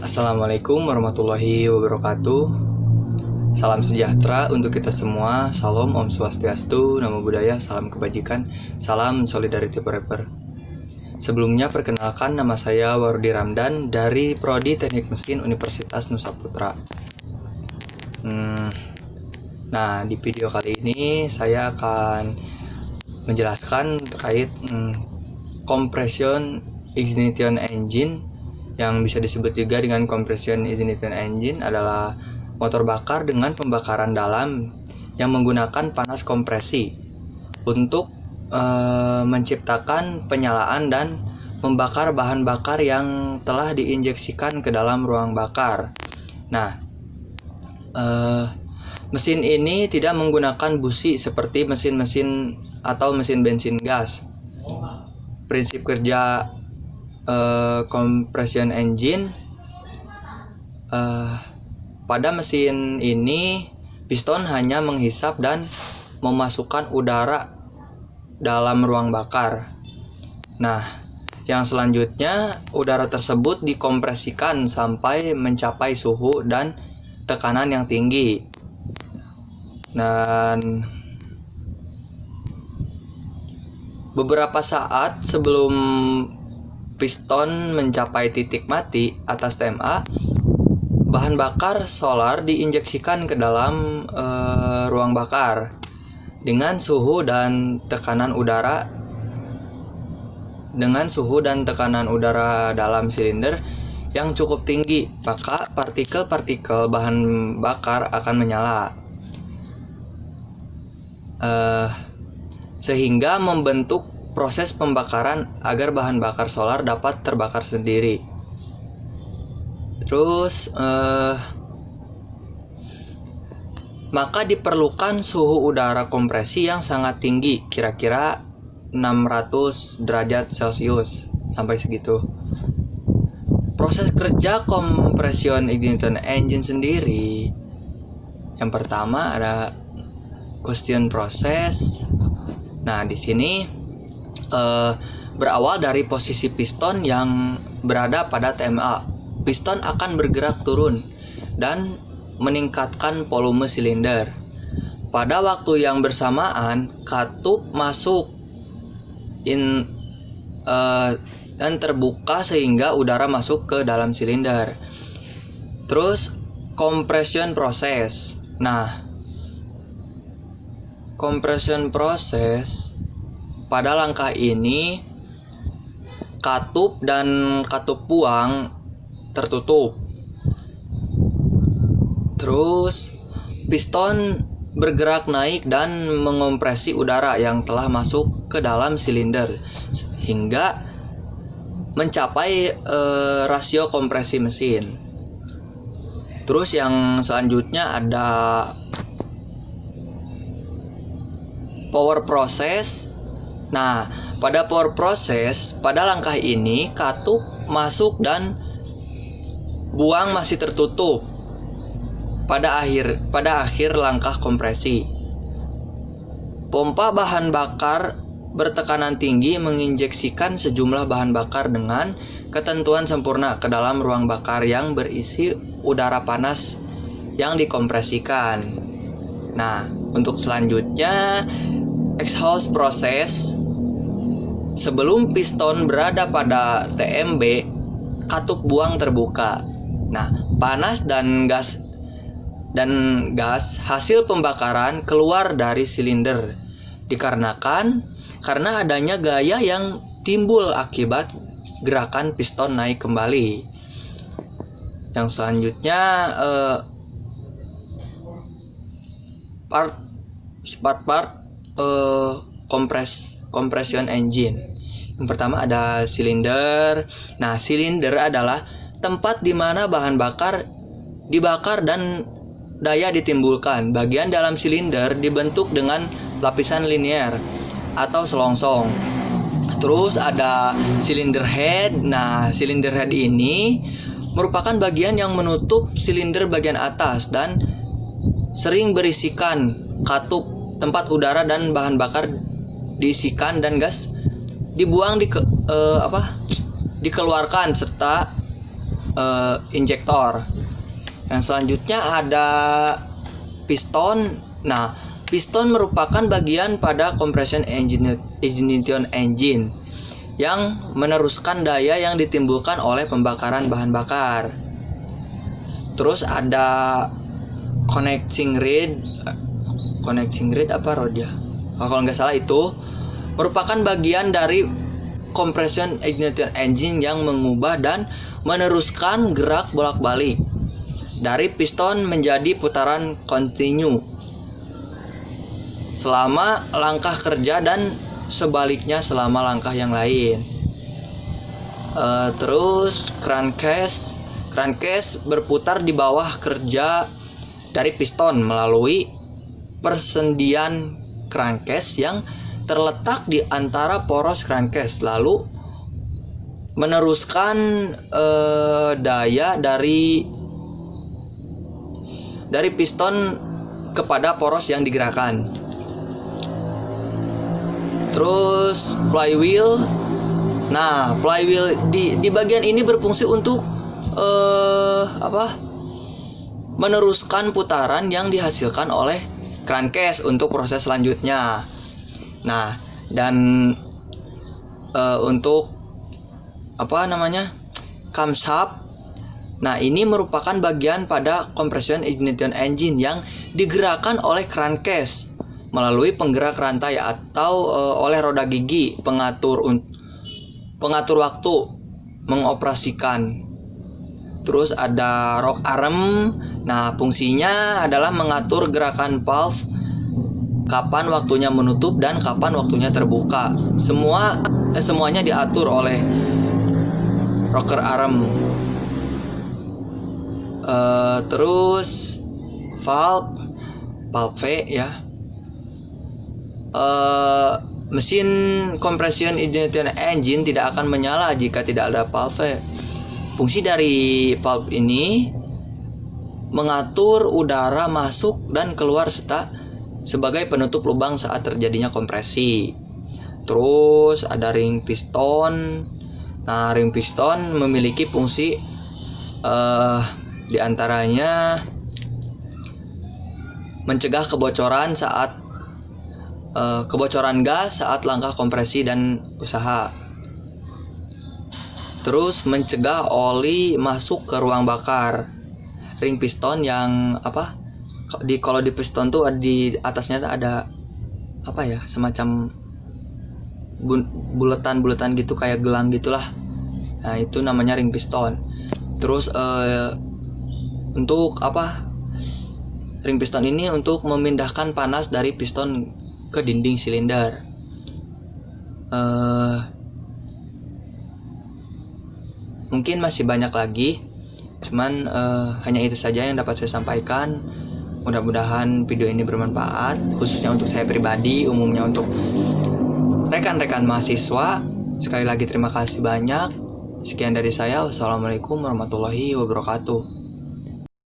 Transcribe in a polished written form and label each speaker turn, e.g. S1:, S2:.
S1: Assalamualaikum warahmatullahi wabarakatuh. Salam sejahtera untuk kita semua. Salam, Om Swastiastu, Namo Buddhaya, salam kebajikan, salam solidarity forever. Sebelumnya perkenalkan, nama saya Wardi Ramdan dari Prodi Teknik Mesin Universitas Nusa Putra. Nah, di video kali ini saya akan menjelaskan terkait compression ignition engine, yang bisa disebut juga dengan compression ignition engine, adalah motor bakar dengan pembakaran dalam yang menggunakan panas kompresi untuk menciptakan penyalaan dan membakar bahan bakar yang telah diinjeksikan ke dalam ruang bakar. Nah, mesin ini tidak menggunakan busi seperti mesin-mesin atau mesin bensin gas. Prinsip kerja compression engine, pada mesin ini piston hanya menghisap dan memasukkan udara dalam ruang bakar. Nah, yang selanjutnya udara tersebut dikompresikan sampai mencapai suhu dan tekanan yang tinggi. Dan beberapa saat sebelum piston mencapai titik mati atas TMA, bahan bakar solar diinjeksikan ke dalam ruang bakar dengan suhu dan tekanan udara dalam silinder yang cukup tinggi, maka partikel-partikel bahan bakar akan menyala, sehingga membentuk proses pembakaran agar bahan bakar solar dapat terbakar sendiri. Terus maka diperlukan suhu udara kompresi yang sangat tinggi, kira-kira 600 derajat Celcius sampai segitu. Proses kerja compression ignition engine sendiri, yang pertama ada combustion process. Nah, di sini berawal dari posisi piston yang berada pada TMA. Piston akan bergerak turun dan meningkatkan volume silinder. Pada waktu yang bersamaan, katup masuk dan terbuka sehingga udara masuk ke dalam silinder. Terus compression process. Nah, compression process, pada langkah ini katup dan katup buang tertutup. Terus piston bergerak naik dan mengompresi udara yang telah masuk ke dalam silinder hingga mencapai rasio kompresi mesin. Terus yang selanjutnya ada power process. Nah, pada power process, pada langkah ini katup masuk dan buang masih tertutup pada akhir langkah kompresi. Pompa bahan bakar bertekanan tinggi menginjeksikan sejumlah bahan bakar dengan ketentuan sempurna ke dalam ruang bakar yang berisi udara panas yang dikompresikan. Nah, untuk selanjutnya exhaust process. Sebelum piston berada pada TMB, katup buang terbuka. Nah, panas dan gas hasil pembakaran keluar dari silinder karena adanya gaya yang timbul akibat gerakan piston naik kembali. Yang selanjutnya part compression engine. Yang pertama ada silinder. Nah, silinder adalah tempat di mana bahan bakar dibakar dan daya ditimbulkan. Bagian dalam silinder dibentuk dengan lapisan linear atau selongsong. Terus ada cylinder head. Nah, cylinder head ini merupakan bagian yang menutup silinder bagian atas dan sering berisikan katup tempat udara dan bahan bakar diisikan dan gas dibuang dikeluarkan serta injektor. Yang selanjutnya ada piston. Nah, piston merupakan bagian pada compression ignition engine yang meneruskan daya yang ditimbulkan oleh pembakaran bahan bakar. Terus ada connecting rod apa rod ya? Kalau nggak salah itu merupakan bagian dari compression ignition engine yang mengubah dan meneruskan gerak bolak-balik dari piston menjadi putaran kontinu selama langkah kerja dan sebaliknya selama langkah yang lain. Terus crankcase berputar di bawah kerja dari piston melalui persendian crankcase yang terletak di antara poros crankcase, lalu meneruskan daya dari piston kepada poros yang digerakkan. Terus flywheel. Nah, flywheel di bagian ini berfungsi untuk meneruskan putaran yang dihasilkan oleh crankcase untuk proses selanjutnya. Nah, dan untuk camshaft. Nah, ini merupakan bagian pada compression ignition engine yang digerakkan oleh crankcase melalui penggerak rantai atau oleh roda gigi pengatur waktu mengoperasikan. Terus ada rock arm. Nah, fungsinya adalah mengatur gerakan valve, kapan waktunya menutup dan kapan waktunya terbuka. Semuanya diatur oleh rocker arm. Terus valve V ya. Mesin compression ignition engine tidak akan menyala jika tidak ada valve. Fungsi dari valve ini mengatur udara masuk dan keluar serta sebagai penutup lubang saat terjadinya kompresi. Terus ada ring piston. Nah, ring piston memiliki fungsi diantaranya mencegah kebocoran gas saat langkah kompresi dan usaha. Terus mencegah oli masuk ke ruang bakar. Ring piston yang kalau di piston tuh di atasnya tuh ada semacam buletan gitu kayak gelang gitulah. Nah, itu namanya ring piston. Terus untuk ring piston ini untuk memindahkan panas dari piston ke dinding silinder. Mungkin masih banyak lagi, cuman hanya itu saja yang dapat saya sampaikan. Mudah-mudahan video ini bermanfaat, khususnya untuk saya pribadi, umumnya untuk rekan-rekan mahasiswa. Sekali lagi terima kasih banyak. Sekian dari saya. Wassalamualaikum warahmatullahi wabarakatuh.